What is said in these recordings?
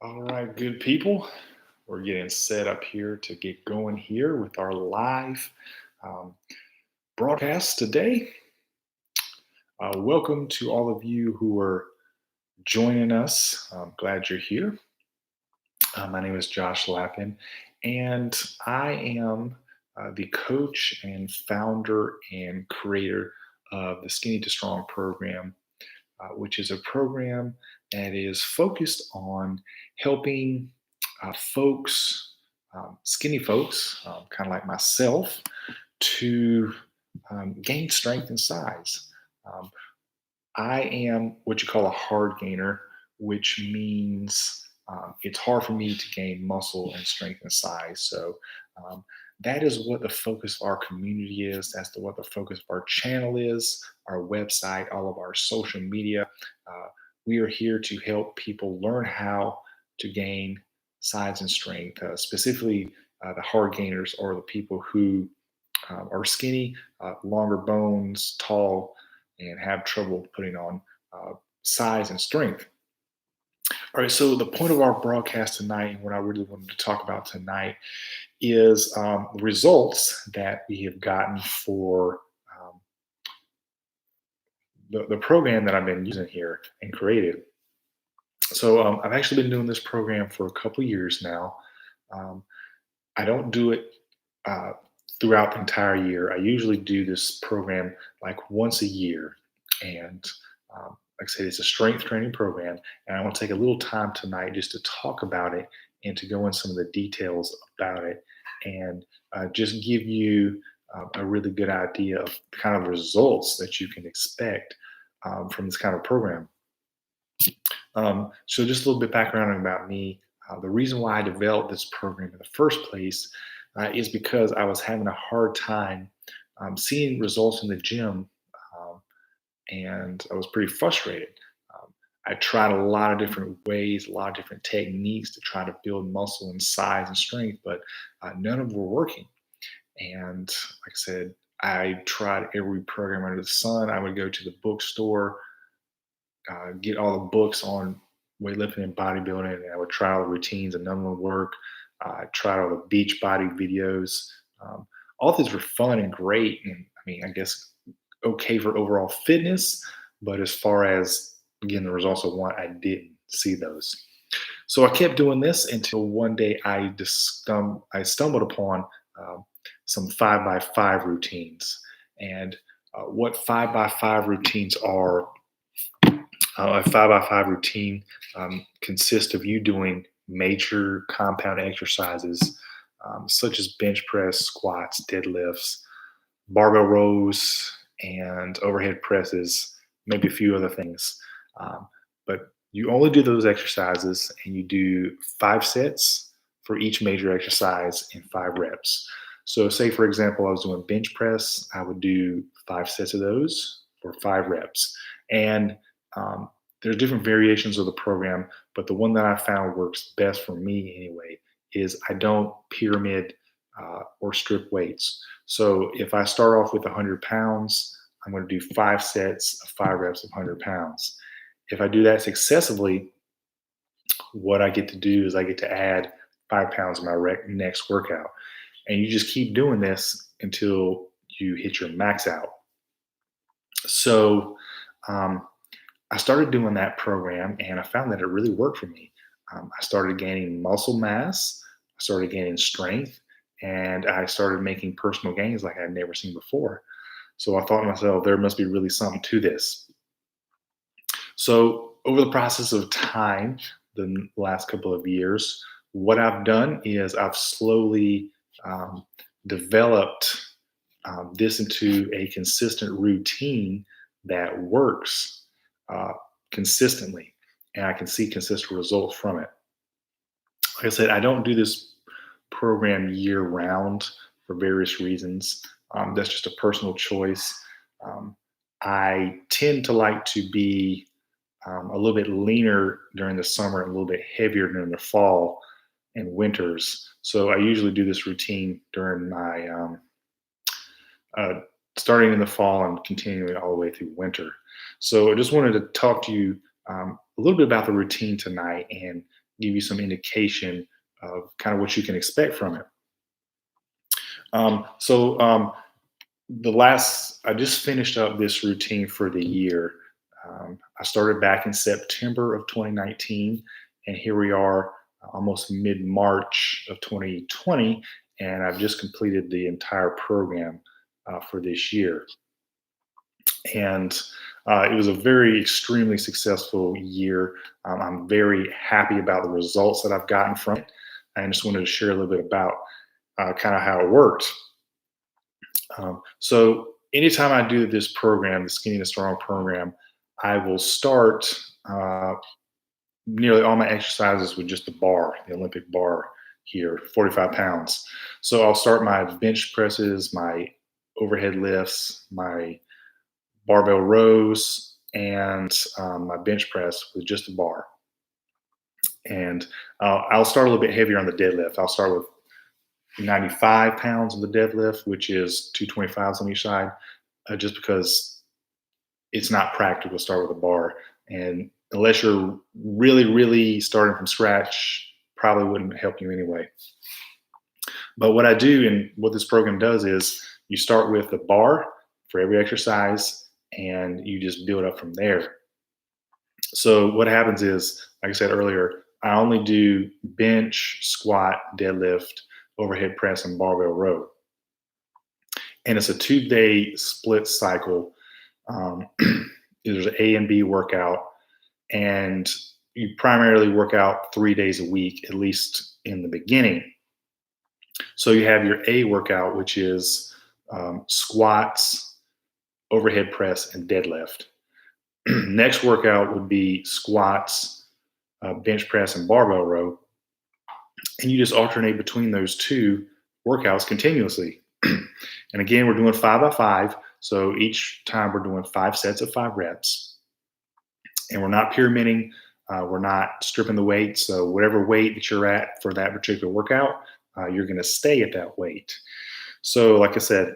All right, good people. We're getting set up here to get going here with our live um, broadcast today. Welcome to all of you who are joining us. I'm glad you're here. My name is Josh Lappin, and I am the coach and founder and creator of the Skinny to Strong program, which is a program that is focused on helping folks, skinny folks, kind of like myself, to gain strength and size. Um, I am what you call a hard gainer, which means it's hard for me to gain muscle and strength and size. So um, that is what the focus of our community is. What the focus of our channel is, our website, all of our social media. Uh, we are here to help people learn how to gain size and strength, specifically the hard gainers or the people who are skinny, longer bones, tall, and have trouble putting on size and strength. All right, so the point of our broadcast tonight, and what I really wanted to talk about tonight, is the results that we have gotten for the program that I've been using here and created. So I've actually been doing this program for a couple years now. Um, I don't do it uh, throughout the entire year. I usually do this program like once a year. And like I said, it's a strength training program. And I want to take a little time tonight just to talk about it and to go into some of the details about it and just give you a really good idea of the kind of results that you can expect from this kind of program. So just a little bit background about me. The reason why I developed this program in the first place is because I was having a hard time seeing results in the gym, um, and I was pretty frustrated. Um, I tried a lot of different ways, a lot of different techniques to try to build muscle and size and strength, but none of them were working. And like I said, I tried every program under the sun. I would go to the bookstore, get all the books on weightlifting and bodybuilding, and I would try all the routines, and none would work. I tried all the beach body videos. All these were fun and great, and I mean, I guess okay for overall fitness, but as far as getting the results I want, I didn't see those. So I kept doing this until one day I stumbled upon some 5x5 routines, and what 5x5 routines are. A 5x5 routine consists of you doing major compound exercises such as bench press, squats, deadlifts, barbell rows, and overhead presses, maybe a few other things. But you only do those exercises and you do 5 sets for each major exercise in 5 reps. So, say for example, I was doing bench press, I would do 5 sets of those for 5 reps. And there's different variations of the program, but the one that I found works best for me anyway is I don't pyramid or strip weights. So if I start off with 100 pounds, I'm going to do 5 sets of 5 reps of 100 pounds. If I do that successively, what I get to do is I get to add 5 pounds to my next workout. And you just keep doing this until you hit your max out. So, I started doing that program and I found that it really worked for me. I started gaining muscle mass, I started gaining strength, and I started making personal gains like I'd never seen before. So I thought to myself, there must be really something to this. So over the process of time, the last couple of years, what I've done is I've slowly developed this into a consistent routine that works uh, consistently, and I can see consistent results from it. Like I said, I don't do this program year round for various reasons. That's just a personal choice. Um, I tend to like to be a little bit leaner during the summer and a little bit heavier during the fall and winters. So I usually do this routine during my uh, starting in the fall and continuing all the way through winter. So I just wanted to talk to you a little bit about the routine tonight and give you some indication of kind of what you can expect from it. So I just finished up this routine for the year. I started back in September of 2019, and here we are almost mid March of 2020, and I've just completed the entire program for this year. And it was a very extremely successful year. I'm very happy about the results that I've gotten from it. I just wanted to share a little bit about kind of how it worked. So anytime I do this program, the Skinny to Strong program, I will start nearly all my exercises with just the bar, the Olympic bar here, 45 pounds. So I'll start my bench presses, my overhead lifts, my barbell rows, and my bench press with just a bar. And I'll start a little bit heavier on the deadlift. I'll start with 95 pounds of the deadlift, which is 225s on each side, just because it's not practical to start with a bar. And unless you're really, really starting from scratch, probably wouldn't help you anyway. But what I do and what this program does is you start with a bar for every exercise and you just build up from there. So what happens is, like I said earlier, I only do bench, squat, deadlift, overhead press, and barbell row. And it's a 2-day split cycle. There's an A and B workout, and you primarily work out 3 days a week, at least in the beginning. So you have your A workout, which is squats, overhead press, and deadlift. Next workout would be squats, bench press, and barbell row. And you just alternate between those two workouts continuously. And again, we're doing 5 by 5. So each time we're doing 5 sets of 5 reps. And we're not pyramiding. We're not stripping the weight. So whatever weight that you're at for that particular workout, you're going to stay at that weight. So like I said,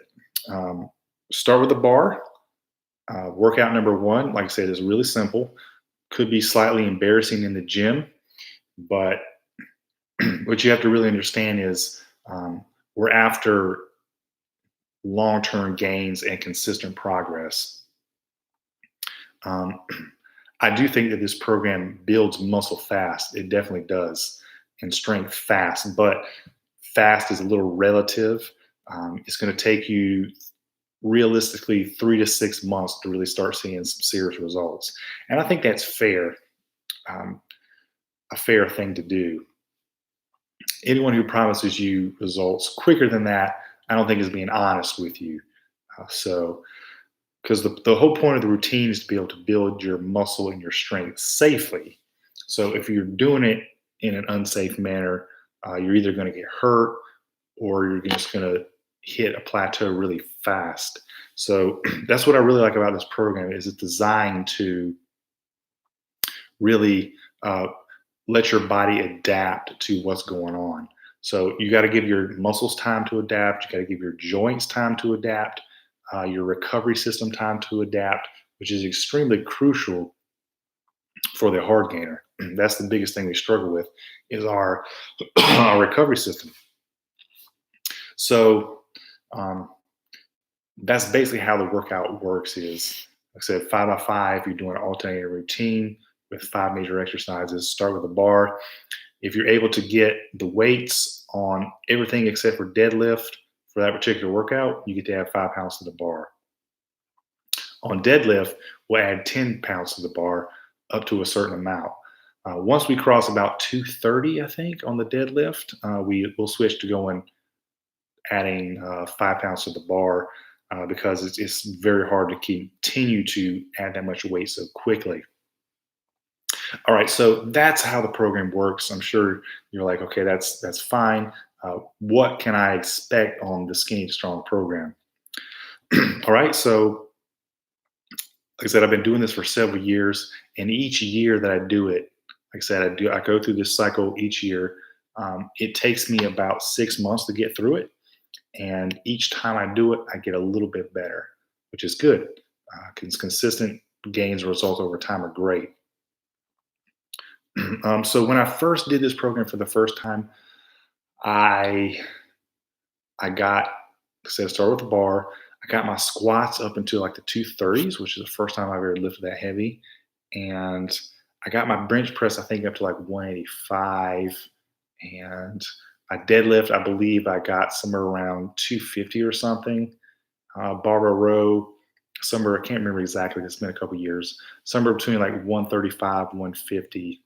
start with the bar. Workout number 1, like I said, is really simple. Could be slightly embarrassing in the gym, but what you have to really understand is we're after long-term gains and consistent progress. I do think that this program builds muscle fast. It definitely does, and strength fast, but fast is a little relative. It's going to take you realistically 3 to 6 months to really start seeing some serious results. And I think that's fair, a fair thing to do. Anyone who promises you results quicker than that, I don't think is being honest with you. Because the whole point of the routine is to be able to build your muscle and your strength safely. So if you're doing it in an unsafe manner, you're either going to get hurt or you're just going to hit a plateau really fast. So that's what I really like about this program is it's designed to really let your body adapt to what's going on. So you got to give your muscles time to adapt. You got to give your joints time to adapt, your recovery system time to adapt, which is extremely crucial for the hard gainer. That's the biggest thing we struggle with is our, our recovery system. So that's basically how the workout works is, like I said, 5 by 5, you're doing an alternating routine with 5 major exercises. Start with a bar. If you're able to get the weights on everything except for deadlift for that particular workout, you get to add 5 pounds to the bar. On deadlift, we'll add 10 pounds to the bar up to a certain amount. Once we cross about 230, I think, on the deadlift, we'll switch to adding 5 pounds to the bar because it's very hard to continue to add that much weight so quickly. All right, so that's how the program works. I'm sure you're like, okay, that's fine. What can I expect on the Skinny to Strong program? All right, so like I said, I've been doing this for several years, and each year that I do it, like I said, I go through this cycle each year. It takes me about 6 months to get through it, and each time I do it, I get a little bit better, which is good because consistent gains and results over time are great. So when I first did this program for the first time, I I got, like I said, start with the bar. I got my squats up into like the 230s, which is the first time I've ever lifted that heavy. And I got my bench press, I think, up to like 185. And my deadlift, I believe I got somewhere around 250 or something. Barbell row, somewhere, I can't remember exactly, it's been a couple years, somewhere between like 135, 150.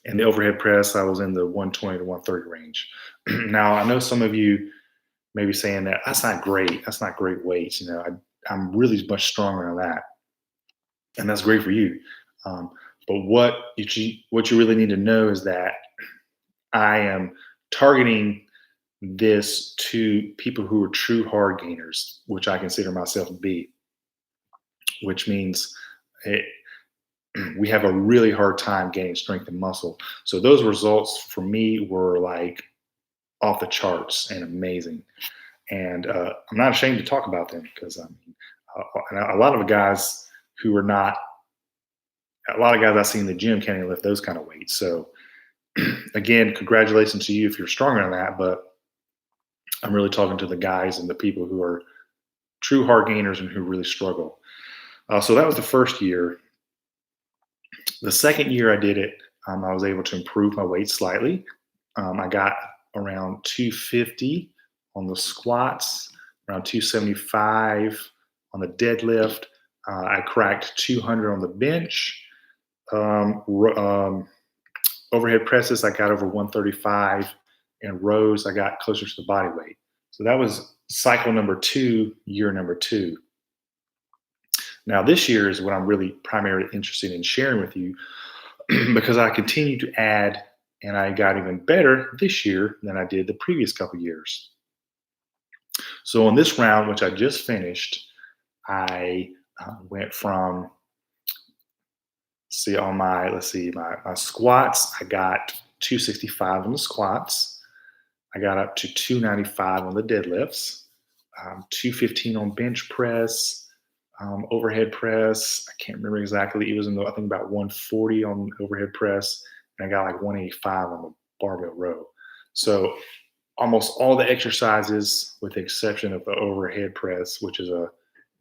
And the overhead press, I was in the 120 to 130 range. Now, I know some of you may be saying that that's not great. That's not great weights. I'm really much stronger than that, and that's great for you. Um, but what you really need to know is that I am targeting this to people who are true hard gainers, which I consider myself to be, which means it, we have a really hard time gaining strength and muscle. So those results for me were like off the charts and amazing. And I'm not ashamed to talk about them because a lot of guys who are not, a lot of guys I see in the gym can't even lift those kind of weights. So again, congratulations to you if you're stronger than that. But I'm really talking to the guys and the people who are true hard gainers and who really struggle. So that was the first year. The second year I did it, I was able to improve my weight slightly. I got around 250 on the squats, around 275 on the deadlift. I cracked 200 on the bench. Overhead presses, I got over 135, and rows, I got closer to the body weight. So that was cycle number 2, year number 2. Now, this year is what I'm really primarily interested in sharing with you because I continue to add and I got even better this year than I did the previous couple years. So on this round, which I just finished, I went from, my squats, I got 265 on the squats. I got up to 295 on the deadlifts, 215 on bench press, overhead press. I can't remember exactly. It was I think about 140 on overhead press, and I got like 185 on the barbell row. So almost all the exercises, with the exception of the overhead press, which is a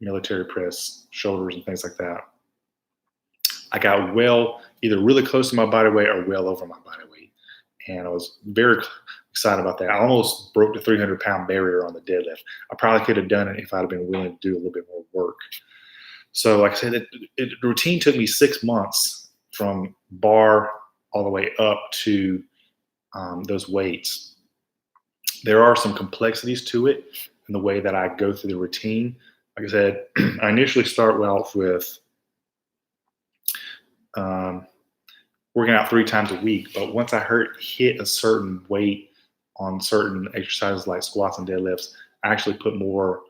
military press, shoulders and things like that, I got either really close to my body weight or well over my body weight. And I was very excited about that. I almost broke the 300-pound barrier on the deadlift. I probably could have done it if I'd have been willing to do a little bit more work. So like I said, the routine took me 6 months from bar all the way up to those weights. There are some complexities to it in the way that I go through the routine. Like I said, I initially start off with working out 3 times a week. But once I hit a certain weight on certain exercises like squats and deadlifts, I actually put more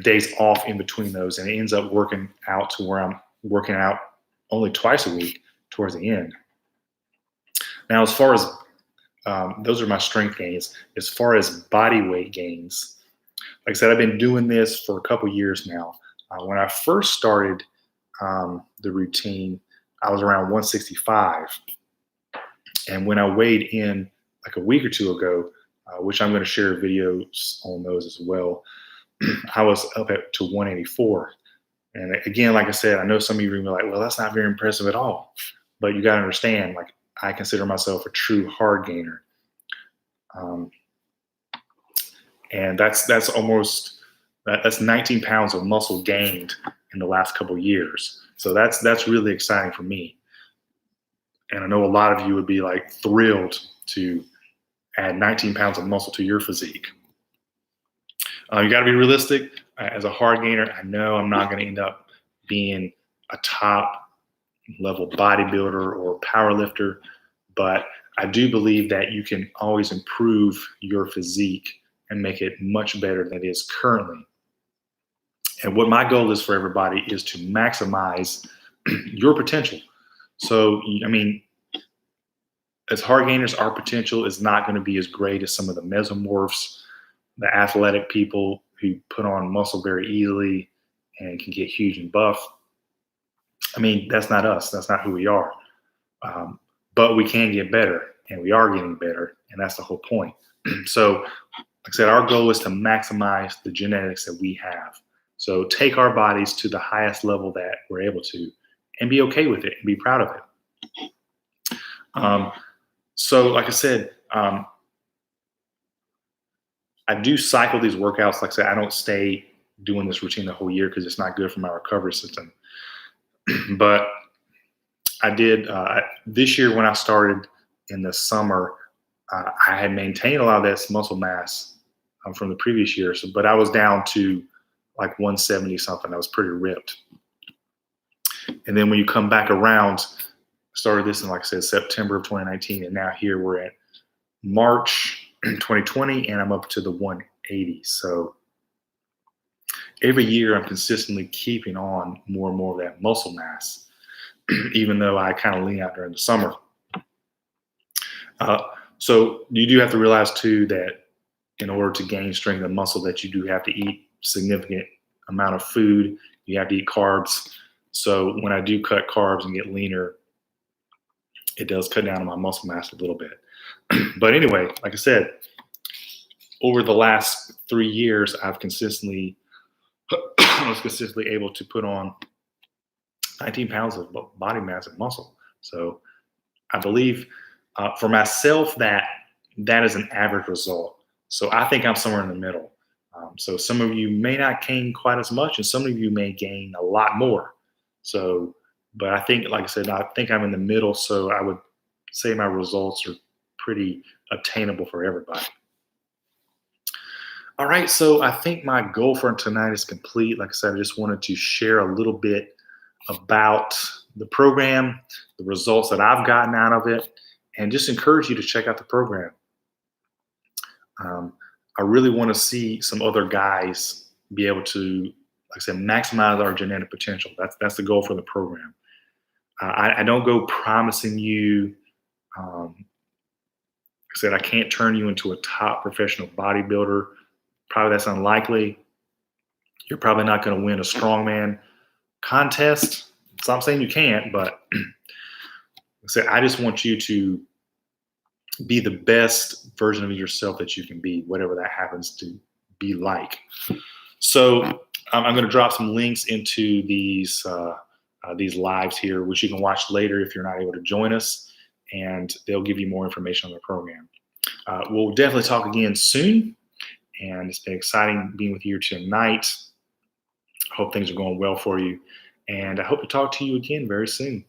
days off in between those, and it ends up working out to where I'm working out only twice a week towards the end. Now, as far as those are my strength gains. As far as body weight gains, like I said, I've been doing this for a couple years now. When I first started the routine, I was around 165. And when I weighed in like a week or two ago, which I'm going to share videos on those as well, I was up to 184. And again, like I said, I know some of you are going to be like, well, that's not very impressive at all. But you got to understand, like, I consider myself a true hard gainer. And that's 19 pounds of muscle gained in the last couple of years. So that's really exciting for me. And I know a lot of you would be like thrilled to add 19 pounds of muscle to your physique. You got to be realistic. As a hard gainer, I know I'm not going to end up being a top level bodybuilder or power lifter, but I do believe that you can always improve your physique and make it much better than it is currently. And what my goal is for everybody is to maximize your potential. So, I mean, as hard gainers, our potential is not going to be as great as some of the mesomorphs, the athletic people who put on muscle very easily and can get huge and buff. I mean, that's not us. That's not who we are. Um, but we can get better, and we are getting better, and that's the whole point. So, like I said, our goal is to maximize the genetics that we have. So take our bodies to the highest level that we're able to, and be okay with it, and be proud of it. So, like I said, I do cycle these workouts. Like I said, I don't stay doing this routine the whole year because it's not good for my recovery system. But I did this year when I started in the summer. I had maintained a lot of that muscle mass from the previous year, but I was down to like 170 something. I was pretty ripped. And then when you come back around, started this in, like I said, September of 2019, and now here we're at March 2020, and I'm up to the 180. So every year I'm consistently keeping on more and more of that muscle mass, even though I kind of lean out during the summer. So you do have to realize too that in order to gain strength and muscle, that you do have to eat significant amount of food. You have to eat carbs. So when I do cut carbs and get leaner, it does cut down on my muscle mass a little bit. But anyway, like I said, over the last 3 years, I was consistently able to put on 19 pounds of body mass and muscle. So I believe for myself that is an average result. So I think I'm somewhere in the middle. So some of you may not gain quite as much, and some of you may gain a lot more. So, but I think, like I said, I think I'm in the middle. So I would say my results are pretty attainable for everybody. All right, so I think my goal for tonight is complete. Like I said, I just wanted to share a little bit about the program, the results that I've gotten out of it, and just encourage you to check out the program. I really want to see some other guys be able to, like I said, maximize our genetic potential. That's the goal for the program. I don't go promising you. Like I said, I can't turn you into a top professional bodybuilder. Probably that's unlikely. You're probably not going to win a strongman contest. So I'm saying you can't, but like I said, I just want you to be the best version of yourself that you can be, whatever that happens to be like. So I'm going to drop some links into these lives here, which you can watch later if you're not able to join us, and they'll give you more information on the program. We'll definitely talk again soon, and it's been exciting being with you tonight. I hope things are going well for you, and I hope to talk to you again very soon.